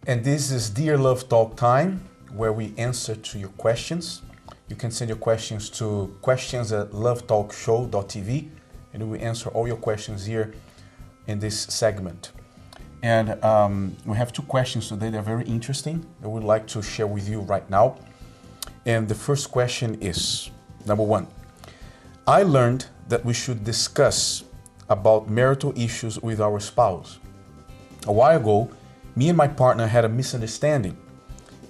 And this is Dear Love Talk time, where we answer to your questions. You can send your questions to questions@lovetalkshow.tv, and we answer all your questions here in this segment. And we have two questions today that are very interesting that we'd like to share with you right now. And the first question is, number one, I learned that we should discuss about marital issues with our spouse. A while ago, me and my partner had a misunderstanding,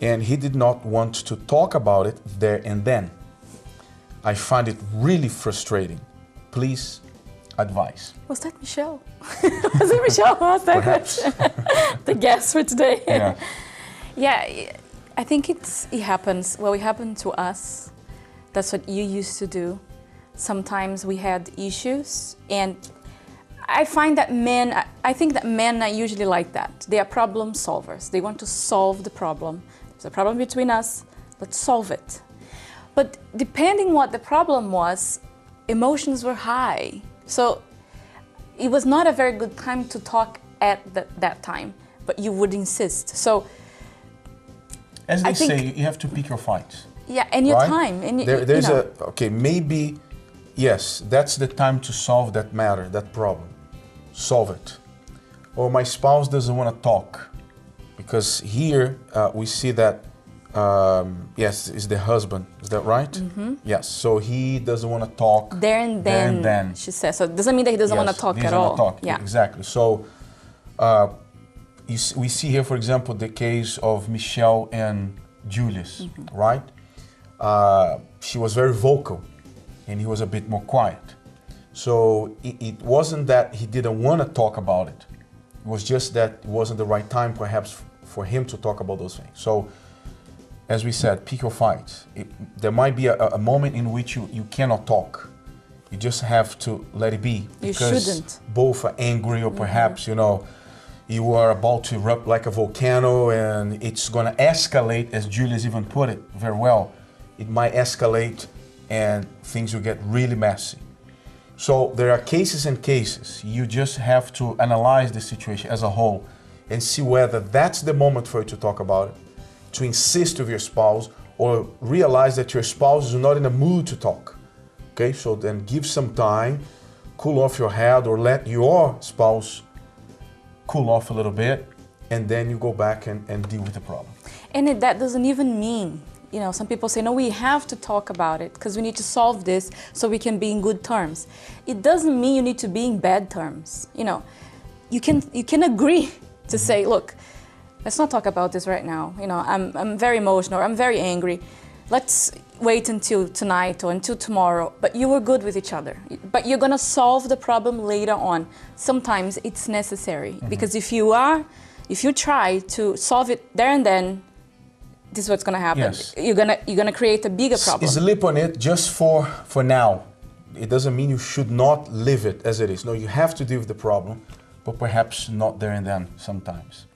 and he did not want to talk about it there and then. I find it really frustrating. Please advise. Was that Michelle? Was it Michelle who asked that question? The guest for today. Yeah. Yeah, I think it happens. Well, it happened to us. That's what you used to do. Sometimes we had issues, and I think that men are usually like that. They are problem solvers. They want to solve the problem. There's a problem between us, let's solve it. But depending what the problem was, emotions were high. So it was not a very good time to talk at that time, but you would insist. So as they say, you have to pick your fights. Yeah, and your right? time. And there's okay, maybe, yes, that's the time to solve that matter, that problem. Solve it. Or my spouse doesn't want to talk, because here we see that, yes, is the husband, is that right? Mm-hmm. Yes, so he doesn't want to talk. There and then, she says. So it doesn't mean that he doesn't want to talk at all. Talk. Yeah, exactly. So we see here, for example, the case of Michelle and Julius, mm-hmm. right? She was very vocal, and he was a bit more quiet. So it wasn't that he didn't want to talk about it. It was just that it wasn't the right time, perhaps, for him to talk about those things. So, as we said, pick your fights. There might be a moment in which you cannot talk. You just have to let it be. You shouldn't. Both are angry, or perhaps, mm-hmm. You are about to erupt like a volcano, and it's going to escalate, as Julius even put it very well. It might escalate, and things will get really messy. So there are cases and cases. You just have to analyze the situation as a whole and see whether that's the moment for you to talk about it, to insist with your spouse, or realize that your spouse is not in a mood to talk. Okay, so then give some time, cool off your head, or let your spouse cool off a little bit, and then you go back and deal with the problem. And that doesn't even mean, some people say, no, we have to talk about it because we need to solve this so we can be in good terms. It doesn't mean you need to be in bad terms. You can agree to say, look, let's not talk about this right now. I'm very emotional, I'm very angry. Let's wait until tonight or until tomorrow, but you were good with each other. But you're gonna solve the problem later on. Sometimes it's necessary, mm-hmm. because if you try to solve it there and then, this is what's gonna happen. Yes. You're gonna create a bigger problem. Sleep on it just for now. It doesn't mean you should not live it as it is. No, you have to deal with the problem, but perhaps not there and then sometimes.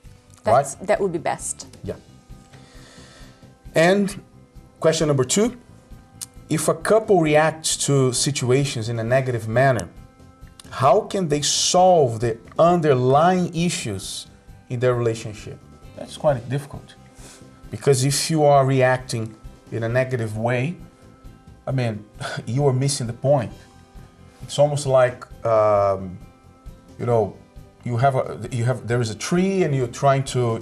Right? That would be best. Yeah. And question number 2, if a couple reacts to situations in a negative manner, how can they solve the underlying issues in their relationship? That's quite difficult. Because if you are reacting in a negative way, you are missing the point. It's almost like, there is a tree and you're trying to,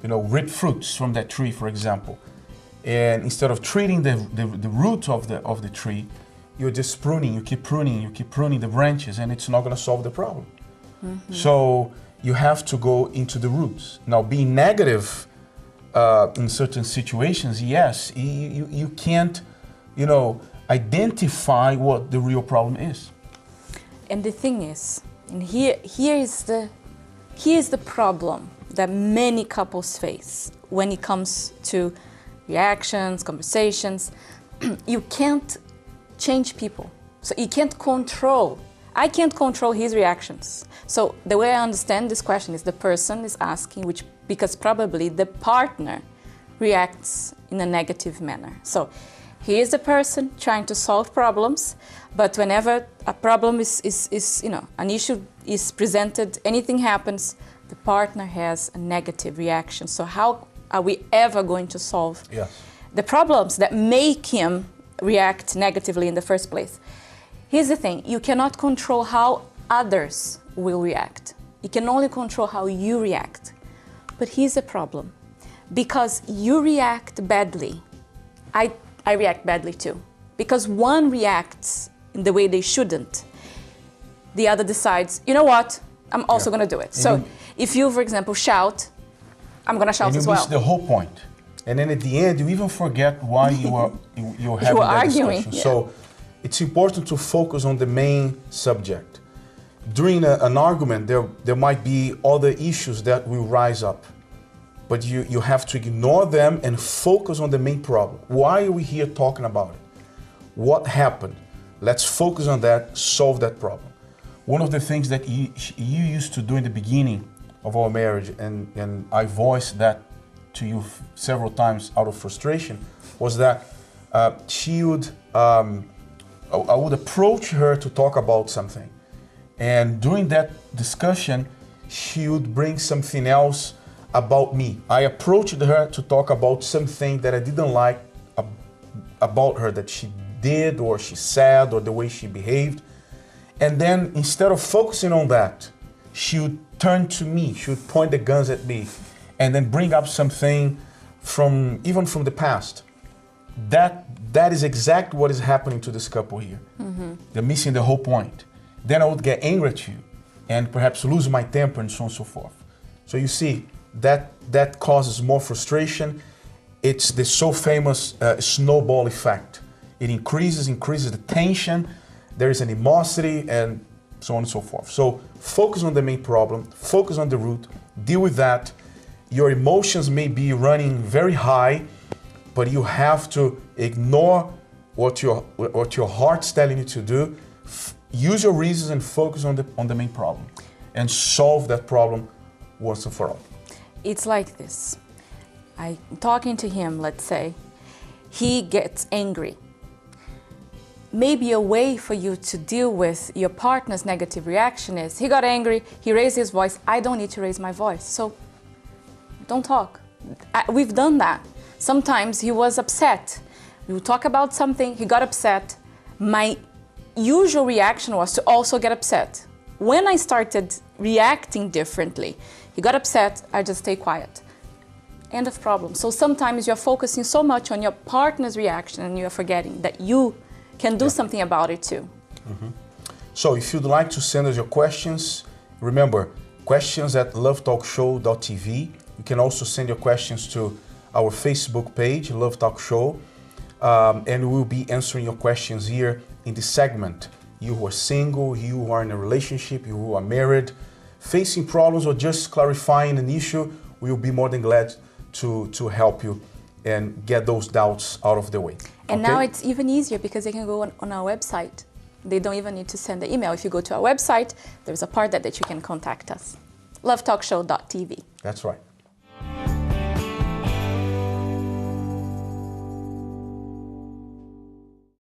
rip fruits from that tree, for example. And instead of treating the root of the tree, you're just pruning, you keep pruning the branches, and it's not going to solve the problem. Mm-hmm. So you have to go into the roots. Now, being negative in certain situations, yes, you can't, identify what the real problem is. And the thing is, and here is the problem that many couples face when it comes to reactions, conversations. You can't change people. So you can't control. I can't control his reactions. So the way I understand this question is the person is asking, because probably the partner reacts in a negative manner. So he is the person trying to solve problems, but whenever a problem is an issue is presented, anything happens, the partner has a negative reaction. So how are we ever going to solve the problems that make him react negatively in the first place? Here's the thing, you cannot control how others will react. You can only control how you react. But here's the problem. Because you react badly, I react badly too. Because one reacts in the way they shouldn't, the other decides, you know what, I'm also going to do it. So if you, for example, shout, I'm going to shout as well. And you miss the whole point. And then at the end, you even forget why you're having that arguing, discussion. So it's important to focus on the main subject. During an argument, there might be other issues that will rise up. But you have to ignore them and focus on the main problem. Why are we here talking about it? What happened? Let's focus on that, solve that problem. One of the things that you used to do in the beginning of our marriage, and I voiced that to you several times out of frustration, was that I would approach her to talk about something. And during that discussion, she would bring something else about me. I approached her to talk about something that I didn't like about her, that she did or she said or the way she behaved. And then instead of focusing on that, she would turn to me, she would point the guns at me and then bring up something even from the past. That is exactly what is happening to this couple here. They're missing the whole point. Then I would get angry at you and perhaps lose my temper and so on and so forth. So you see, that causes more frustration. It's the so famous snowball effect. It increases the tension, there is animosity, and so on and so forth. So focus on the main problem, focus on the root, deal with that. Your emotions may be running very high, but you have to ignore what your heart's telling you to do. Use your reasons and focus on the main problem and solve that problem once and for all. It's like this. I'm talking to him, let's say, he gets angry. Maybe a way for you to deal with your partner's negative reaction is, he got angry, he raised his voice, I don't need to raise my voice, so don't talk. We've done that. Sometimes he was upset. We would talk about something, he got upset. My usual reaction was to also get upset. When I started reacting differently, he got upset, I just stay quiet. End of problem. So sometimes you're focusing so much on your partner's reaction and you're forgetting that you can do something about it too. So if you'd like to send us your questions, remember, questions@lovetalkshow.tv. You can also send your questions to our Facebook page, Love Talk Show, and we'll be answering your questions here in this segment. You who are single, you who are in a relationship, you who are married, facing problems or just clarifying an issue, we'll be more than glad to help you and get those doubts out of the way. And now it's even easier because they can go on our website. They don't even need to send the email. If you go to our website, there's a part that you can contact us. lovetalkshow.tv. That's right.